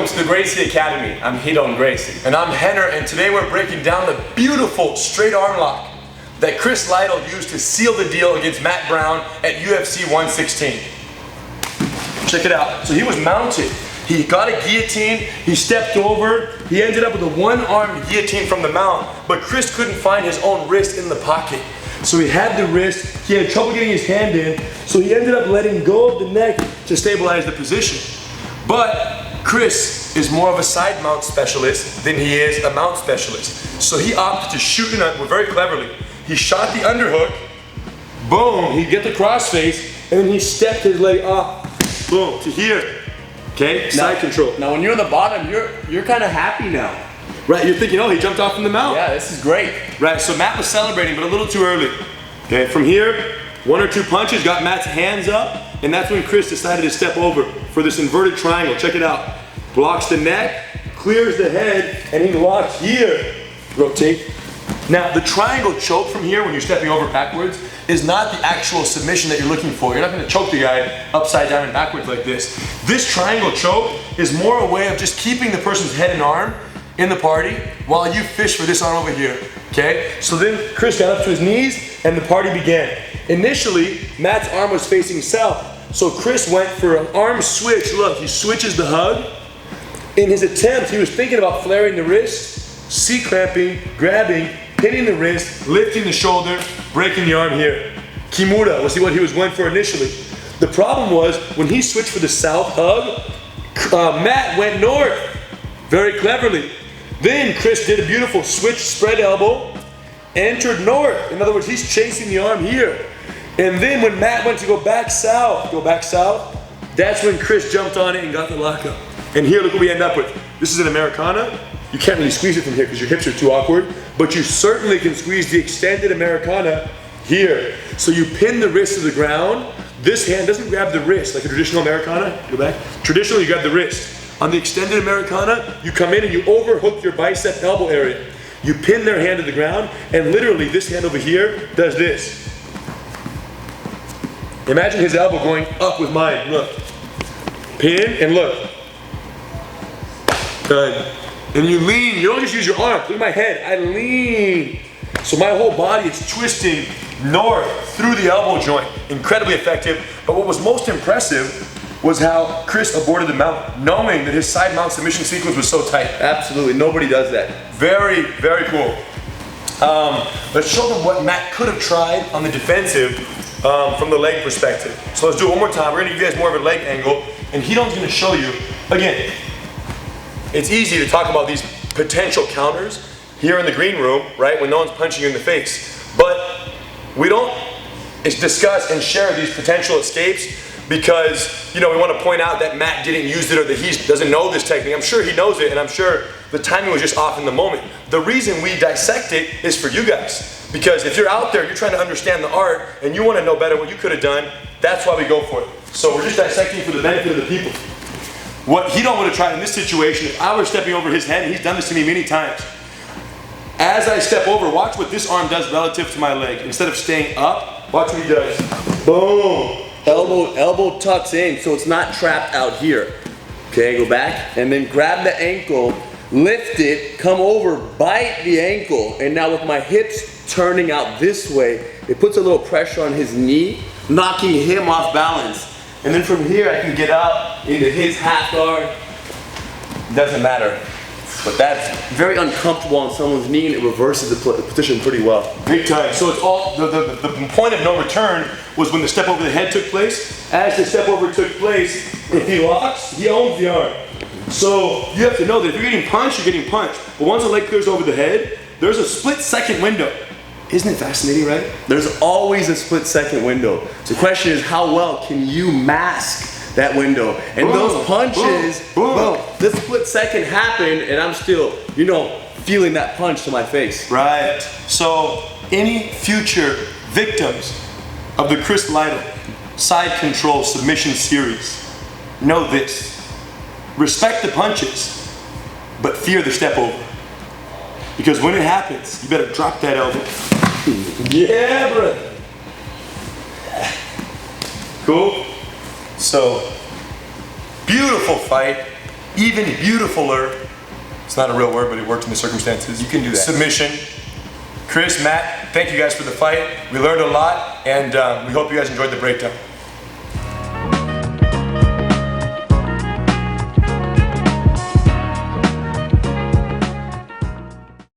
Welcome to the Gracie Academy. I'm Hito and Gracie. And I'm Henner, and today we're breaking down the beautiful straight arm lock that Chris Lytle used to seal the deal against Matt Brown at UFC 116. Check it out. So he was mounted. He got a guillotine, he stepped over, he ended up with a one-armed guillotine from the mount, but Chris couldn't find his own wrist in the pocket. So he had the wrist, he had trouble getting his hand in, so he ended up letting go of the neck to stabilize the position. But Chris is more of a side mount specialist than he is a mount specialist. So he opted to shoot very cleverly. He shot the underhook, boom, he'd get the crossface, and then he stepped his leg up, boom, to here. Okay, side control. Now when you're on the bottom, you're kind of happy now. Right, you're thinking, oh, he jumped off from the mount. Yeah, this is great. Right, so Matt was celebrating, but a little too early. Okay, from here, one or two punches, got Matt's hands up, and that's when Chris decided to step over for this inverted triangle. Check it out. Blocks the neck, clears the head, and he locks here. Rotate. Now, the triangle choke from here, when you're stepping over backwards, is not the actual submission that you're looking for. You're not going to choke the guy upside down and backwards like this. This triangle choke is more a way of just keeping the person's head and arm in the party while you fish for this arm over here. Okay? So then Chris got up to his knees and the party began. Initially, Matt's arm was facing south. So Chris went for an arm switch. Look, he switches the hug. In his attempt, he was thinking about flaring the wrist, C-clamping, grabbing, pinning the wrist, lifting the shoulder, breaking the arm here. Kimura was what he was going for initially. The problem was, when he switched for the south hug, Matt went north, very cleverly. Then Chris did a beautiful switch spread elbow, entered north. In other words, he's chasing the arm here. And then when Matt went to go back south, that's when Chris jumped on it and got the lockup. And here, look what we end up with. This is an Americana. You can't really squeeze it from here because your hips are too awkward, but you certainly can squeeze the extended Americana here. So you pin the wrist to the ground. This hand doesn't grab the wrist like a traditional Americana. Go back. Traditionally, you grab the wrist. On the extended Americana, you come in and you overhook your bicep elbow area. You pin their hand to the ground, and literally this hand over here does this. Imagine his elbow going up with mine. Look. Pin and look. Done. And you lean, you don't just use your arm. Look at my head, I lean. So my whole body is twisting north through the elbow joint. Incredibly effective. But what was most impressive was how Chris aborted the mount, knowing that his side mount submission sequence was so tight. Absolutely, nobody does that. Very, very cool. Let's show them what Matt could have tried on the defensive from the leg perspective. So let's do it one more time. We're gonna give you guys more of a leg angle, and Hito's gonna show you, again, it's easy to talk about these potential counters here in the green room, right, when no one's punching you in the face. But we don't discuss and share these potential escapes because, you know, we want to point out that Matt didn't use it or that he doesn't know this technique. I'm sure he knows it, and I'm sure the timing was just off in the moment. The reason we dissect it is for you guys. Because if you're out there, you're trying to understand the art, and you want to know better what you could have done, that's why we go for it. So we're just dissecting for the benefit of the people. What Hito would have tried in this situation, if I were stepping over his head, and he's done this to me many times. As I step over, watch what this arm does relative to my leg. Instead of staying up, watch what he does. Boom. Elbow tucks in, so it's not trapped out here. Okay, go back, and then grab the ankle, lift it, come over, bite the ankle, and now with my hips turning out this way, it puts a little pressure on his knee, knocking him off balance. And then from here, I can get up into his half guard. Doesn't matter. But that's very uncomfortable on someone's knee, and it reverses the position pretty well. Big time. So it's all, the point of no return was when the step over the head took place. As the step over took place, if he locks, he owns the arm. So you have to know that if you're getting punched, you're getting punched. But once the leg clears over the head, there's a split-second window. Isn't it fascinating, right? There's always a split-second window. So the question is, how well can you mask that window? And boom, those punches, boom, this split second happened, and I'm still, you know, feeling that punch to my face. Right. So any future victims of the Chris Lytle side control submission series, know this. Respect the punches, but fear the step over. Because when it happens, you better drop that elbow. Yeah, brother. Cool? So, beautiful fight. even beautifuler, it's not a real word, but it worked in the circumstances. You can do that. Submission. Chris, Matt, thank you guys for the fight. We learned a lot, and we hope you guys enjoyed the breakdown.